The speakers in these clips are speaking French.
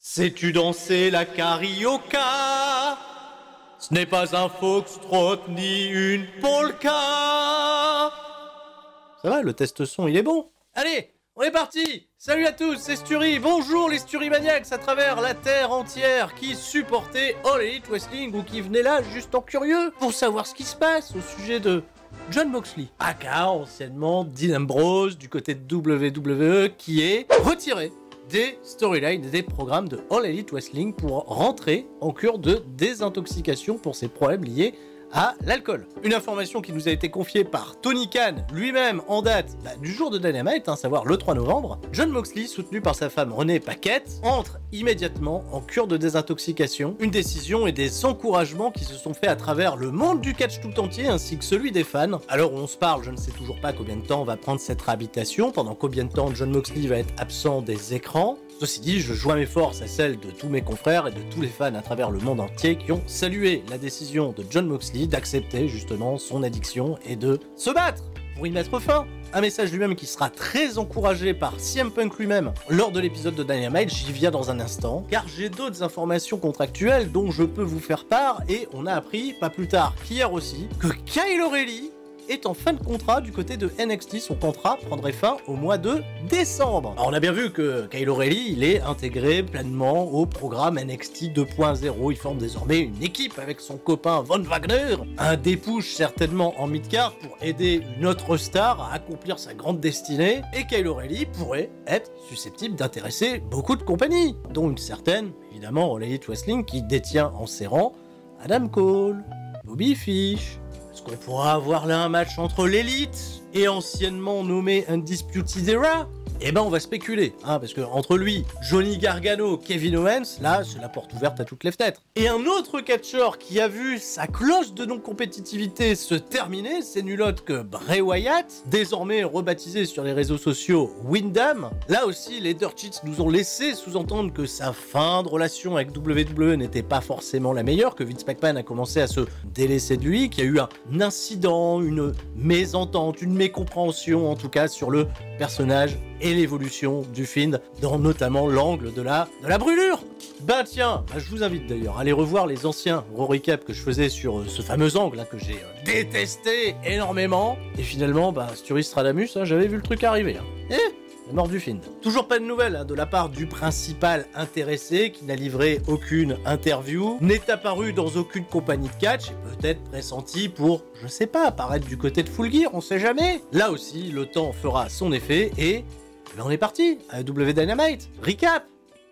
Sais-tu danser la carioca? Ce n'est pas un foxtrot ni une polka. Ça va, le test son, il est bon. Allez, on est parti. Salut à tous, c'est Sturi. Bonjour les Sturimaniacs à travers la terre entière qui supportaient All Elite Wrestling ou qui venaient là juste en curieux pour savoir ce qui se passe au sujet de Jon Moxley, aka anciennement Dean Ambrose du côté de WWE, qui est retiré des storylines et des programmes de All Elite Wrestling pour rentrer en cure de désintoxication pour ses problèmes liés à l'alcool. Une information qui nous a été confiée par Tony Khan lui-même en date du jour de Dynamite, à savoir le 3 novembre. Jon Moxley, soutenu par sa femme Renee Paquette, entre immédiatement en cure de désintoxication. Une décision et des encouragements qui se sont faits à travers le monde du catch tout entier ainsi que celui des fans. Alors on se parle, je ne sais toujours pas combien de temps va prendre cette réhabilitation, pendant combien de temps Jon Moxley va être absent des écrans. Ceci dit, je joins mes forces à celles de tous mes confrères et de tous les fans à travers le monde entier qui ont salué la décision de Jon Moxley d'accepter justement son addiction et de se battre pour y mettre fin. Un message lui-même qui sera très encouragé par CM Punk lui-même lors de l'épisode de Dynamite, j'y viens dans un instant, car j'ai d'autres informations contractuelles dont je peux vous faire part, et on a appris, pas plus tard qu'hier aussi, que Kyle O'Reilly est en fin de contrat du côté de NXT. Son contrat prendrait fin au mois de décembre. Alors on a bien vu que Kyle O'Reilly, il est intégré pleinement au programme NXT 2.0. Il forme désormais une équipe avec son copain Von Wagner, un des push certainement en mid-card pour aider une autre star à accomplir sa grande destinée. Et Kyle O'Reilly pourrait être susceptible d'intéresser beaucoup de compagnies, dont une certaine, évidemment, All Elite Wrestling qui détient en ses rangs Adam Cole, Bobby Fish. Est-ce qu'on pourra avoir là un match entre l'élite et anciennement nommé Undisputed Era? Eh ben on va spéculer, parce que entre lui, Johnny Gargano, Kevin Owens, là c'est la porte ouverte à toutes les fenêtres. Et un autre catcheur qui a vu sa clause de non-compétitivité se terminer, c'est nul autre que Bray Wyatt, désormais rebaptisé sur les réseaux sociaux Windham. Là aussi, les Dirt Sheets nous ont laissé sous-entendre que sa fin de relation avec WWE n'était pas forcément la meilleure, que Vince McMahon a commencé à se délaisser de lui, qu'il y a eu un incident, une mésentente, une mécompréhension en tout cas sur le personnage et l'évolution du Fiend dans notamment l'angle de la brûlure. Ben tiens, je vous invite d'ailleurs à aller revoir les anciens recap que je faisais sur ce fameux angle que j'ai détesté énormément. Et finalement, Sturi Stradamus, j'avais vu le truc arriver. La mort du Fiend. Toujours pas de nouvelles de la part du principal intéressé qui n'a livré aucune interview, n'est apparu dans aucune compagnie de catch et peut-être pressenti pour, je sais pas, apparaître du côté de Full Gear, on sait jamais. Là aussi, le temps fera son effet et on est parti à W Dynamite. Recap.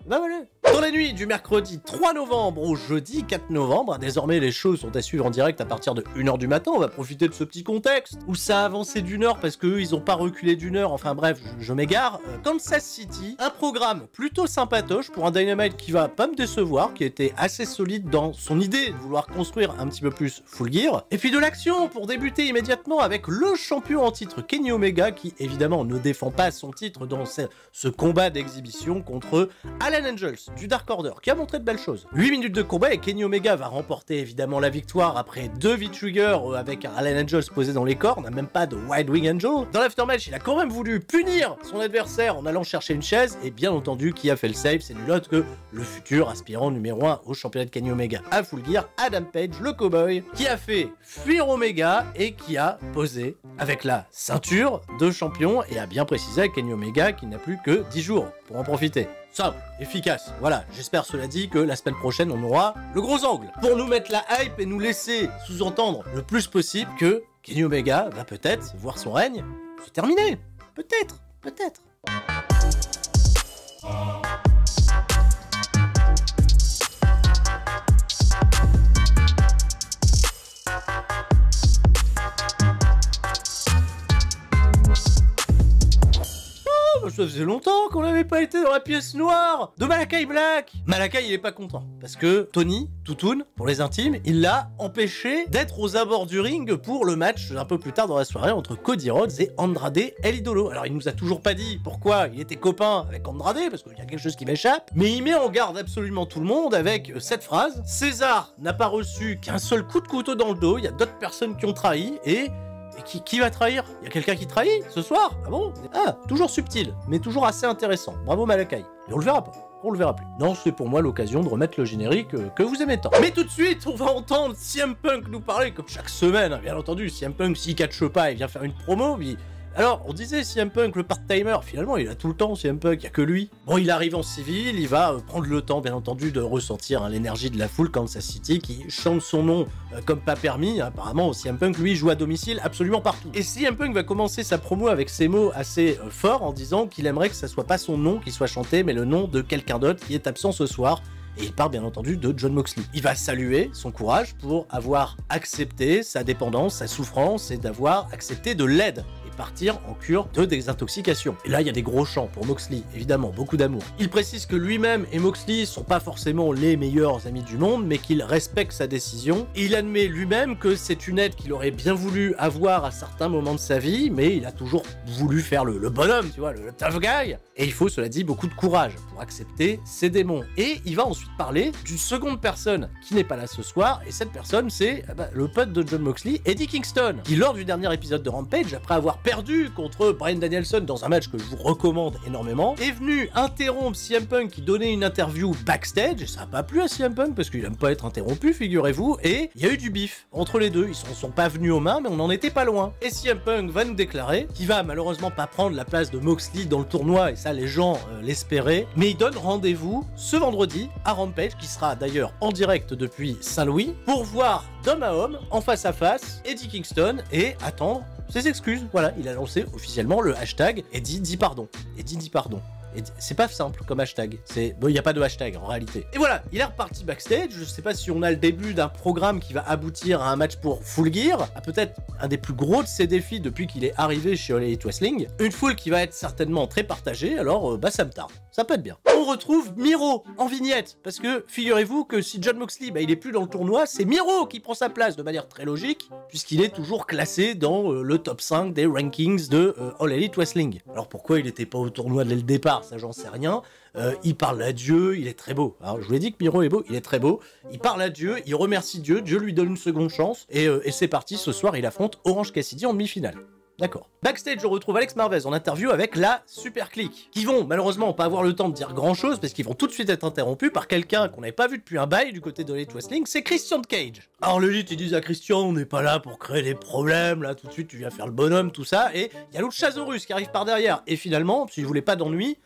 Voilà. Dans la nuit du mercredi 3 novembre au jeudi 4 novembre, désormais les shows sont à suivre en direct à partir de 1h du matin. On va profiter de ce petit contexte où ça a avancé d'une heure parce qu'eux ils ont pas reculé d'une heure. Enfin bref, je m'égare. Kansas City, un programme plutôt sympatoche pour un Dynamite qui va pas me décevoir, qui était assez solide dans son idée de vouloir construire un petit peu plus Full Gear. Et puis de l'action pour débuter immédiatement avec le champion en titre Kenny Omega qui évidemment ne défend pas son titre dans ce combat d'exhibition contre Alan Angels du Dark Order, qui a montré de belles choses. 8 minutes de combat et Kenny Omega va remporter évidemment la victoire après 2 V-Trigger avec un Alan Angels posé dans les cornes, même pas de Wide Wing Angel. Dans l'aftermatch, il a quand même voulu punir son adversaire en allant chercher une chaise, et bien entendu, qui a fait le save, c'est nul autre que le futur aspirant numéro 1 au championnat de Kenny Omega à Full Gear, Adam Page, le cowboy, qui a fait fuir Omega et qui a posé avec la ceinture de champion et a bien précisé à Kenny Omega qu'il n'a plus que 10 jours pour en profiter. Simple, efficace. Voilà, j'espère cela dit que la semaine prochaine on aura le gros angle pour nous mettre la hype et nous laisser sous-entendre le plus possible que Kenny Omega va peut-être voir son règne se terminer. Peut-être. Ça faisait longtemps qu'on n'avait pas été dans la pièce noire de Malakai Black. Malakai, il est pas content parce que Tony, Toutoun, pour les intimes, il l'a empêché d'être aux abords du ring pour le match un peu plus tard dans la soirée entre Cody Rhodes et Andrade El Idolo. Alors il nous a toujours pas dit pourquoi il était copain avec Andrade, parce qu'il y a quelque chose qui m'échappe, mais il met en garde absolument tout le monde avec cette phrase: César n'a pas reçu qu'un seul coup de couteau dans le dos, il y a d'autres personnes qui ont trahi, et Et qui va trahir? Il y a quelqu'un qui trahit ce soir? Ah bon? Ah, toujours subtil, mais toujours assez intéressant. Bravo Malakai. Mais on le verra pas. On le verra plus. Non, c'est pour moi l'occasion de remettre le générique que vous aimez tant. Mais tout de suite, on va entendre CM Punk nous parler, comme chaque semaine, hein, bien entendu. CM Punk, s'il catche pas, il vient faire une promo, puis... Alors, on disait CM Punk, le part-timer, finalement, il a tout le temps, CM Punk, il n'y a que lui. Bon, il arrive en civil, il va prendre le temps, bien entendu, de ressentir hein, l'énergie de la foule Kansas City, qui chante son nom comme pas permis. Apparemment, CM Punk, lui, joue à domicile absolument partout. Et CM Punk va commencer sa promo avec ces mots assez forts, en disant qu'il aimerait que ça soit pas son nom qui soit chanté, mais le nom de quelqu'un d'autre qui est absent ce soir. Et il parle bien entendu de Jon Moxley. Il va saluer son courage pour avoir accepté sa dépendance, sa souffrance, et d'avoir accepté de l'aide. Partir en cure de désintoxication. Et là, il y a des gros chants pour Moxley, évidemment, beaucoup d'amour. Il précise que lui-même et Moxley sont pas forcément les meilleurs amis du monde, mais qu'il respecte sa décision. Et il admet lui-même que c'est une aide qu'il aurait bien voulu avoir à certains moments de sa vie, mais il a toujours voulu faire le bonhomme, tu vois, le tough guy. Et il faut, cela dit, beaucoup de courage pour accepter ses démons. Et il va ensuite parler d'une seconde personne qui n'est pas là ce soir, et cette personne, c'est le pote de Jon Moxley, Eddie Kingston, qui lors du dernier épisode de Rampage, après avoir perdu contre Bryan Danielson dans un match que je vous recommande énormément, est venu interrompre CM Punk qui donnait une interview backstage, et ça n'a pas plu à CM Punk parce qu'il aime pas être interrompu, figurez-vous, et il y a eu du bif entre les deux, ils sont pas venus aux mains, mais on n'en était pas loin. Et CM Punk va nous déclarer qu'il va malheureusement pas prendre la place de Moxley dans le tournoi, et ça les gens l'espéraient, mais il donne rendez-vous ce vendredi à Rampage, qui sera d'ailleurs en direct depuis Saint-Louis, pour voir d'homme à homme, en face à face, Eddie Kingston, et attendre ses excuses. Voilà, il a lancé officiellement le hashtag Eddie dit pardon. Eddie dit pardon. C'est pas simple comme hashtag. Bon, il n'y a pas de hashtag en réalité. Et voilà, il est reparti backstage. Je sais pas si on a le début d'un programme qui va aboutir à un match pour Full Gear, à peut-être un des plus gros de ses défis depuis qu'il est arrivé chez All Elite Wrestling. Une foule qui va être certainement très partagée, alors ça me tarde. Ça peut être bien. On retrouve Miro en vignette, parce que figurez-vous que si Jon Moxley il est plus dans le tournoi, c'est Miro qui prend sa place de manière très logique, puisqu'il est toujours classé dans le top 5 des rankings de All Elite Wrestling. Alors pourquoi il n'était pas au tournoi dès le départ, ça j'en sais rien. Il parle à Dieu, il est très beau. Alors je vous l'ai dit que Miro est beau, il est très beau. Il parle à Dieu, il remercie Dieu, Dieu lui donne une seconde chance, et c'est parti, ce soir il affronte Orange Cassidy en demi-finale. D'accord. Backstage, je retrouve Alex Marvez en interview avec la Super Clique, qui vont malheureusement pas avoir le temps de dire grand chose, parce qu'ils vont tout de suite être interrompus par quelqu'un qu'on n'avait pas vu depuis un bail du côté de l'Elite Wrestling, c'est Christian Cage. Alors l'Elite, ils disent à Christian, on n'est pas là pour créer des problèmes, là tout de suite tu viens faire le bonhomme, tout ça, et il y a Luchasaurus qui arrive par derrière, et finalement, si je voulais pas d'ennui,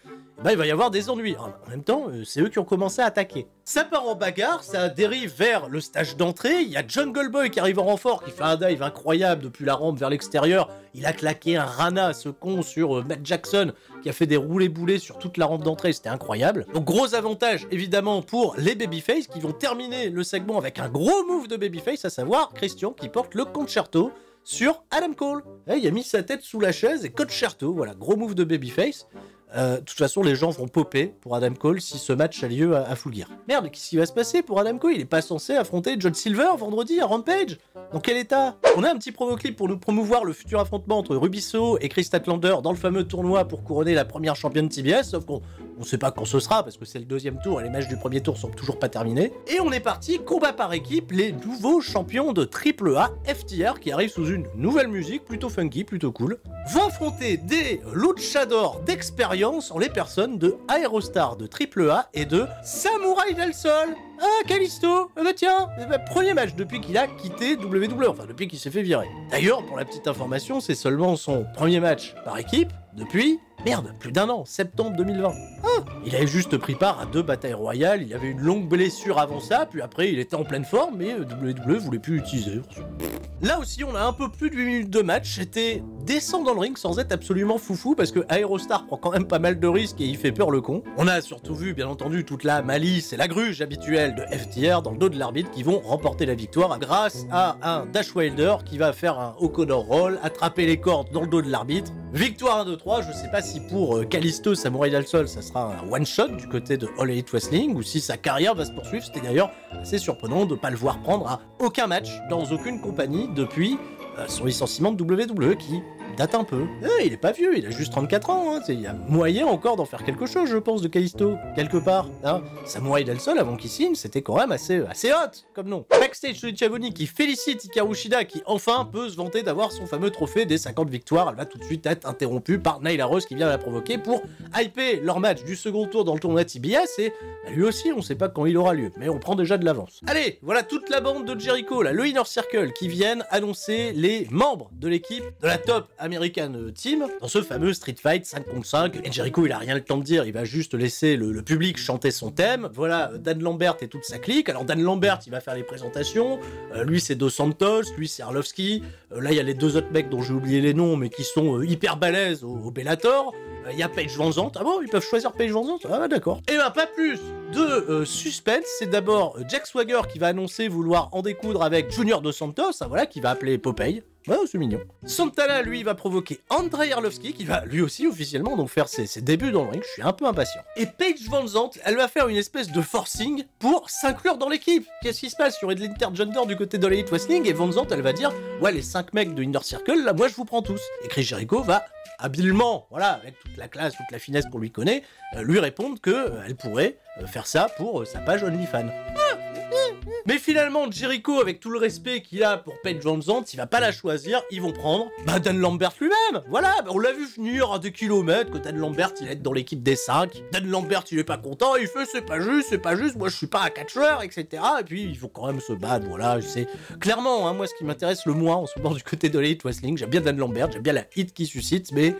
il va y avoir des ennuis. En même temps, c'est eux qui ont commencé à attaquer. Ça part en bagarre, ça dérive vers le stage d'entrée, il y a Jungle Boy qui arrive en renfort, qui fait un dive incroyable depuis la rampe vers l'extérieur, il a claqué un rana, ce con, sur Matt Jackson, qui a fait des roulés-boulés sur toute la rampe d'entrée, c'était incroyable. Donc gros avantage, évidemment, pour les Babyface, qui vont terminer le segment avec un gros move de Babyface, à savoir Christian, qui porte le concerto sur Adam Cole. Il a mis sa tête sous la chaise et concerto, voilà, gros move de Babyface. De toute façon, les gens vont popper pour Adam Cole si ce match a lieu à Full Gear. Merde, qu'est-ce qui va se passer pour Adam Cole? Il est pas censé affronter John Silver vendredi à Rampage? Dans quel état? On a un petit promo clip pour nous promouvoir le futur affrontement entre Rubisso et Chris Statlander dans le fameux tournoi pour couronner la première championne TBS, sauf qu'on sait pas quand ce sera parce que c'est le deuxième tour et les matchs du premier tour sont toujours pas terminés. Et on est parti, combat par équipe, les nouveaux champions de AAA, FTR, qui arrivent sous une nouvelle musique plutôt funky, plutôt cool, vont affronter des luchadors d'expérience en les personnes de Aerostar de AAA et de Samurai del Sol. Ah, Kalisto, bah tiens, premier match depuis qu'il a quitté WWE, enfin depuis qu'il s'est fait virer. D'ailleurs, pour la petite information, c'est seulement son premier match par équipe depuis, merde, plus d'un an, septembre 2020. Ah, il avait juste pris part à 2 batailles royales, il avait une longue blessure avant ça, puis après il était en pleine forme, mais WWE voulait plus l'utiliser. Là aussi, on a un peu plus de 8 minutes de match, c'était descendre dans le ring sans être absolument foufou, parce que Aerostar prend quand même pas mal de risques et il fait peur le con. On a surtout vu, bien entendu, toute la malice et la gruge habituelle de FTR dans le dos de l'arbitre qui vont remporter la victoire grâce à un Dash Wilder qui va faire un O'Connor Roll, attraper les cordes dans le dos de l'arbitre. Victoire 1-2-3, je sais pas si pour Kalisto, Samurai del Sol, ça sera un one-shot du côté de All Elite Wrestling, ou si sa carrière va se poursuivre. C'était d'ailleurs assez surprenant de pas le voir prendre à aucun match dans aucune compagnie depuis son licenciement de WWE qui date un peu. Il est pas vieux, il a juste 34 ans, hein. Il y a moyen encore d'en faire quelque chose, je pense, de Kalisto, quelque part. Hein. Samurai Del Sol, avant qu'il signe, c'était quand même assez hot, comme nom. Backstage, Shuichi Chaboni qui félicite Hikaru Shida, qui enfin peut se vanter d'avoir son fameux trophée des 50 victoires. Elle va tout de suite être interrompue par Nyla Rose qui vient la provoquer pour hyper leur match du second tour dans le tournoi TBS, et bah, lui aussi, on sait pas quand il aura lieu, mais on prend déjà de l'avance. Allez, voilà toute la bande de Jericho, là, le Inner Circle, qui viennent annoncer les membres de l'équipe de la Top American Team dans ce fameux Street Fight 5 contre 5. Et Jericho, il a rien le temps de dire, il va juste laisser le public chanter son thème. Voilà, Dan Lambert et toute sa clique. Alors Dan Lambert, il va faire les présentations. Lui, c'est Dos Santos, lui, c'est Arlovski. Là, il y a les deux autres mecs dont j'ai oublié les noms, mais qui sont hyper balèzes au Bellator. Il y a Paige Van Zandt. Ah bon, ils peuvent choisir Paige Van Zandt? Ah d'accord. Et ben pas plus de suspense. C'est d'abord Jack Swagger qui va annoncer vouloir en découdre avec Junior Dos Santos, voilà, qui va appeler Popeye. Ouais, c'est mignon. Santana, lui, va provoquer Andrei Arlovski, qui va lui aussi officiellement donc faire ses débuts dans le ring. Je suis un peu impatient. Et Paige Van Zandt, elle va faire une espèce de forcing pour s'inclure dans l'équipe. Qu'est-ce qui se passe? Il y aurait de l'intergender du côté de l'Elite Wrestling, et Van Zandt, elle va dire, ouais, les 5 mecs de Inner Circle, là, moi, je vous prends tous. Et Chris Jericho va habilement, voilà, avec toute la classe, toute la finesse qu'on lui connaît, lui répondre que elle pourrait faire ça pour sa page OnlyFans. Mais finalement, Jericho, avec tout le respect qu'il a pour Paige Van Zandt, il va pas la choisir, ils vont prendre Dan Lambert lui-même. Voilà, on l'a vu venir à des kilomètres, que Dan Lambert, il est dans l'équipe des 5. Dan Lambert, il est pas content, il fait c'est pas juste, moi je suis pas un catcheur, etc. Et puis, ils vont quand même se battre, voilà, je sais. Clairement, hein, moi, ce qui m'intéresse le moins en ce moment du côté de l'Elite Wrestling, j'aime bien Dan Lambert, j'aime bien la hit qu'il suscite, mais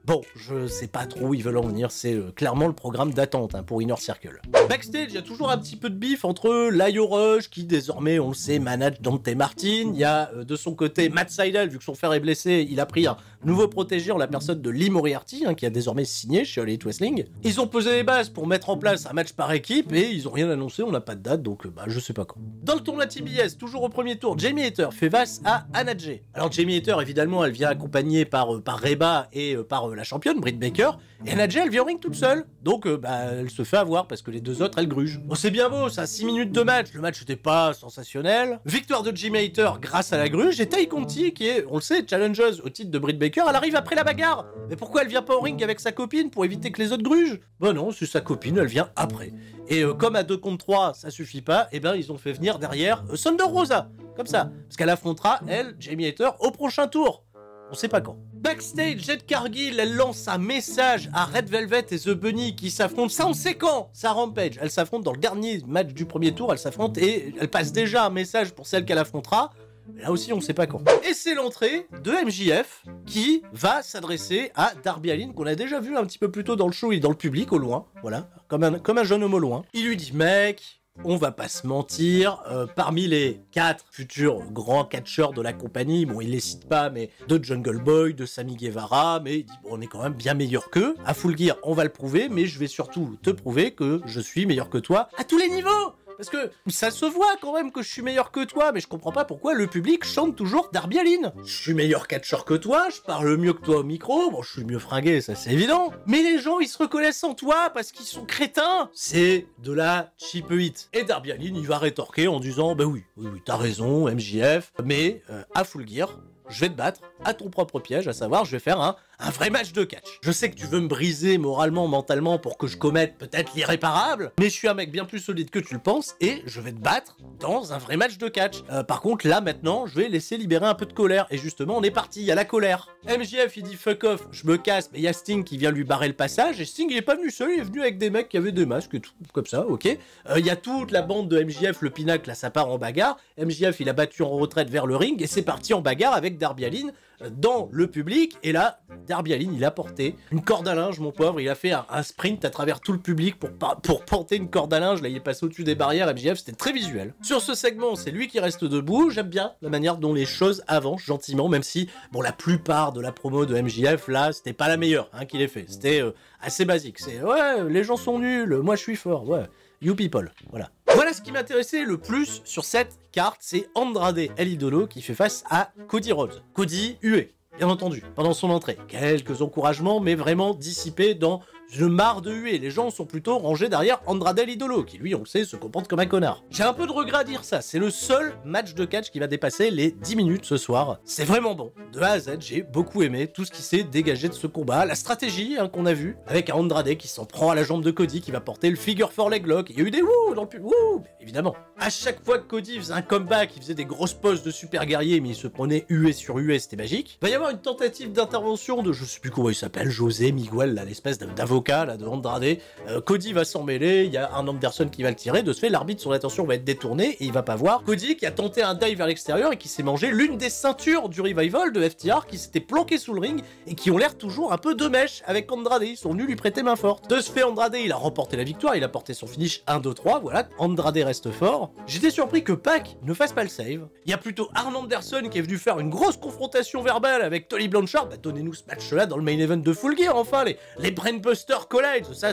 bon, je sais pas trop où ils veulent en venir, c'est clairement le programme d'attente hein, pour Inner Circle. Backstage, il y a toujours un petit peu de bif entre Lio Rush, qui désormais, on le sait, manage Dante Martin. Il y a de son côté Matt Sydal, vu que son frère est blessé, il a pris un nouveau protégé en la personne de Lee Moriarty, hein, qui a désormais signé chez Elite Wrestling. Ils ont posé les bases pour mettre en place un match par équipe, et ils ont rien annoncé, on n'a pas de date, donc bah je sais pas quand. Dans le tournoi TBS, toujours au premier tour, Jamie Hayter fait face à Anna Jay. Alors Jamie Hayter, évidemment, elle vient accompagnée par Reba et par la championne, Britt Baker, et Anna Jay, elle vient au ring toute seule, donc bah, elle se fait avoir, parce que les deux autres, elles grugent. Bon, c'est bien beau, ça, 6 minutes de match, le match n'était pas sensationnel. Victoire de Jamie Hayter grâce à la gruge, et Tai Conti, qui est, on le sait, challengeuse au titre de Britt Baker, elle arrive après la bagarre. Mais pourquoi elle vient pas au ring avec sa copine pour éviter que les autres grugent? Bah non, c'est sa copine, elle vient après. Et comme à 2 contre 3, ça suffit pas, et ben ils ont fait venir derrière Thunder Rosa, comme ça, parce qu'elle affrontera, elle, Jamie Hayter, au prochain tour. On sait pas quand. Backstage, Jade Cargill, elle lance un message à Red Velvet et The Bunny qui s'affrontent. Ça, on sait quand. Ça Rampage. Elles s'affrontent dans le dernier match du premier tour. Elles s'affrontent et elle passe déjà un message pour celle qu'elle affrontera. Mais là aussi, on sait pas quand. Et c'est l'entrée de MJF qui va s'adresser à Darby Allin, qu'on a déjà vu un petit peu plus tôt dans le show et dans le public, au loin. Voilà, comme un jeune homme au loin. Il lui dit, mec, on va pas se mentir, parmi les 4 futurs grands catcheurs de la compagnie, bon il les cite pas, mais de Jungle Boy, de Sammy Guevara, mais il dit bon on est quand même bien meilleur qu'eux, à Full Gear on va le prouver, mais je vais surtout te prouver que je suis meilleur que toi à tous les niveaux. Parce que ça se voit quand même que je suis meilleur que toi, mais je comprends pas pourquoi le public chante toujours Darby Allin. Je suis meilleur catcheur que toi, je parle mieux que toi au micro, bon je suis mieux fringué, ça c'est évident. Mais les gens ils se reconnaissent en toi parce qu'ils sont crétins. C'est de la cheap hit. Et Darby Allin il va rétorquer en disant bah oui, t'as raison MJF, mais à Full Gear, je vais te battre à ton propre piège, à savoir je vais faire un vrai match de catch. Je sais que tu veux me briser moralement, mentalement pour que je commette peut-être l'irréparable, mais je suis un mec bien plus solide que tu le penses et je vais te battre dans un vrai match de catch. Par contre là maintenant je vais laisser libérer un peu de colère et justement on est parti, il y a la colère. MJF il dit fuck off, je me casse, mais il y a Sting qui vient lui barrer le passage et Sting il est pas venu seul, il est venu avec des mecs qui avaient des masques et tout, comme ça, ok. Il y a toute la bande de MJF, le pinacle, là ça part en bagarre. MJF il a battu en retraite vers le ring et c'est parti en bagarre avec Darby Allin dans le public, et là Darby Allin il a porté une corde à linge, mon pauvre, il a fait un sprint à travers tout le public pour porter une corde à linge, là il est passé au-dessus des barrières, MJF, c'était très visuel. Sur ce segment c'est lui qui reste debout, j'aime bien la manière dont les choses avancent gentiment, même si bon la plupart de la promo de MJF là c'était pas la meilleure hein, qu'il ait fait, c'était assez basique, c'est ouais les gens sont nuls, moi je suis fort, ouais, you people, voilà. Voilà ce qui m'intéressait le plus sur cette carte, c'est Andrade El Idolo qui fait face à Cody Rhodes. Cody hué, bien entendu, pendant son entrée. Quelques encouragements, mais vraiment dissipés dans Je marre de huer, les gens sont plutôt rangés derrière Andrade l'Idolo, qui lui, on le sait, se comporte comme un connard. J'ai un peu de regret à dire ça, c'est le seul match de catch qui va dépasser les 10 minutes ce soir. C'est vraiment bon. De A à Z, j'ai beaucoup aimé tout ce qui s'est dégagé de ce combat, la stratégie qu'on a vue, avec un Andrade qui s'en prend à la jambe de Cody, qui va porter le figure 4 leg lock. Il y a eu des wouh dans le pub, wouh, évidemment. À chaque fois que Cody faisait un comeback, il faisait des grosses poses de super guerrier, mais il se prenait hué sur hué, c'était magique. Il va y avoir une tentative d'intervention de, je sais plus comment il s'appelle, José Miguel, là, l'espèce d'avocat là de Andrade. Cody va s'en mêler, il y a un Anderson qui va le tirer, de ce fait l'arbitre son attention va être détournée et il va pas voir Cody qui a tenté un dive vers l'extérieur et qui s'est mangé l'une des ceintures du revival de FTR qui s'était planqué sous le ring et qui ont l'air toujours un peu de mèche avec Andrade, ils sont venus lui prêter main forte. De ce fait Andrade il a remporté la victoire, il a porté son finish 1-2-3, voilà, Andrade reste fort. J'étais surpris que Pac ne fasse pas le save. Il y a plutôt Arn Anderson qui est venu faire une grosse confrontation verbale avec Tony Blanchard, bah donnez-nous ce match là dans le main event de Full Gear enfin, les Brainbuster Collide, ça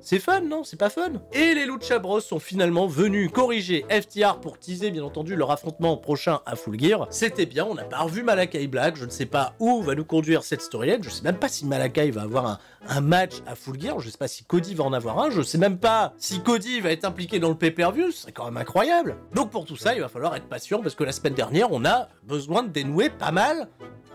c'est fun, non? C'est pas fun? Et les Lucha Bros sont finalement venus corriger FTR pour teaser, bien entendu, leur affrontement prochain à Full Gear. C'était bien, on n'a pas revu Malakai Black, je ne sais pas où va nous conduire cette storyline, je sais même pas si Malakai va avoir un match à Full Gear, je sais pas si Cody va en avoir un, je sais même pas si Cody va être impliqué dans le pay-per-view, ce serait quand même incroyable. Donc pour tout ça, il va falloir être patient, parce que la semaine dernière, on a besoin de dénouer pas mal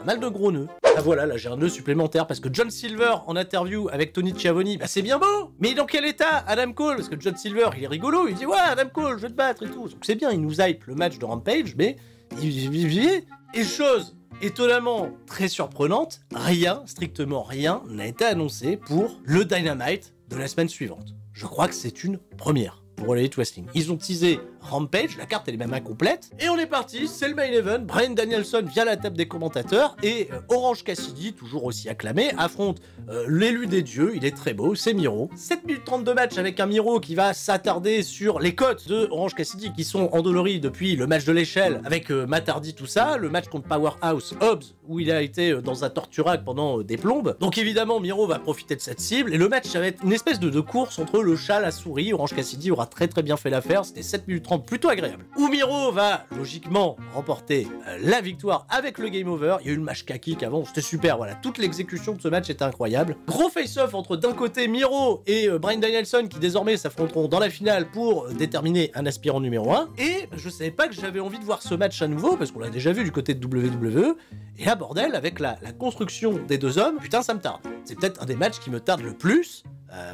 de gros nœuds. Ah voilà, là j'ai un nœud supplémentaire parce que John Silver en interview avec Tony Schiavone, bah c'est bien beau, mais dans quel état Adam Cole? Parce que John Silver il est rigolo, il dit ouais Adam Cole je vais te battre et tout, donc c'est bien, il nous hype le match de Rampage, mais et chose étonnamment très surprenante, rien, strictement rien n'a été annoncé pour le Dynamite de la semaine suivante. Je crois que c'est une première pour All Elite Wrestling. Ils ont teasé Rampage, la carte elle est même incomplète, et on est parti, c'est le main event, Bryan Danielson via la table des commentateurs, et Orange Cassidy, toujours aussi acclamé, affronte l'élu des dieux, il est très beau, c'est Miro. 7 minutes 30 de match avec un Miro qui va s'attarder sur les cotes de Orange Cassidy qui sont endoloris depuis le match de l'échelle avec Matt Hardy, tout ça, le match contre Powerhouse Hobbs, où il a été dans un torturac pendant des plombes. Donc évidemment, Miro va profiter de cette cible, et le match ça va être une espèce de course entre le chat, la souris. Orange Cassidy aura très bien fait l'affaire, c'était 7 minutes 30 plutôt agréable. Où Miro va logiquement remporter la victoire avec le game over. Il y a eu le match kick avant, c'était super, voilà, toute l'exécution de ce match était incroyable. Gros face-off entre d'un côté Miro et Bryan Danielson qui désormais s'affronteront dans la finale pour déterminer un aspirant numéro 1. Et je savais pas que j'avais envie de voir ce match à nouveau parce qu'on l'a déjà vu du côté de WWE. Et là bordel, avec la construction des deux hommes, putain ça me tarde. C'est peut-être un des matchs qui me tarde le plus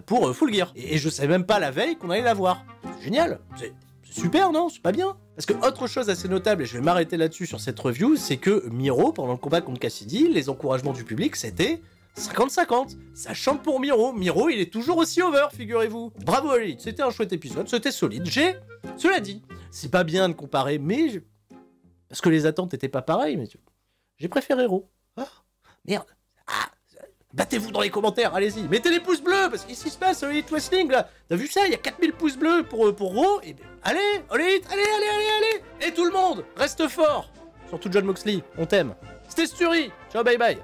pour Full Gear. Et je savais même pas la veille qu'on allait la voir. C'est génial, c'est super, non? C'est pas bien? Parce que autre chose assez notable, et je vais m'arrêter là-dessus sur cette review, c'est que Miro, pendant le combat contre Cassidy, les encouragements du public, c'était 50-50. Ça chante pour Miro. Miro, il est toujours aussi over, figurez-vous. Bravo Elite, c'était un chouette épisode, c'était solide. Cela dit, c'est pas bien de comparer, mais... Parce que les attentes étaient pas pareilles, mais... J'ai préféré Raw. Ah, merde. Ah, battez-vous dans les commentaires, allez-y. Mettez les pouces bleus, parce qu'ici se passe Elite Wrestling, là. T'as vu ça? Il y a 4000 pouces bleus pour Raw. Et allez, Elite, allez. Et tout le monde, reste fort. Surtout John Moxley, on t'aime. C'était Sturi. Ciao, bye bye.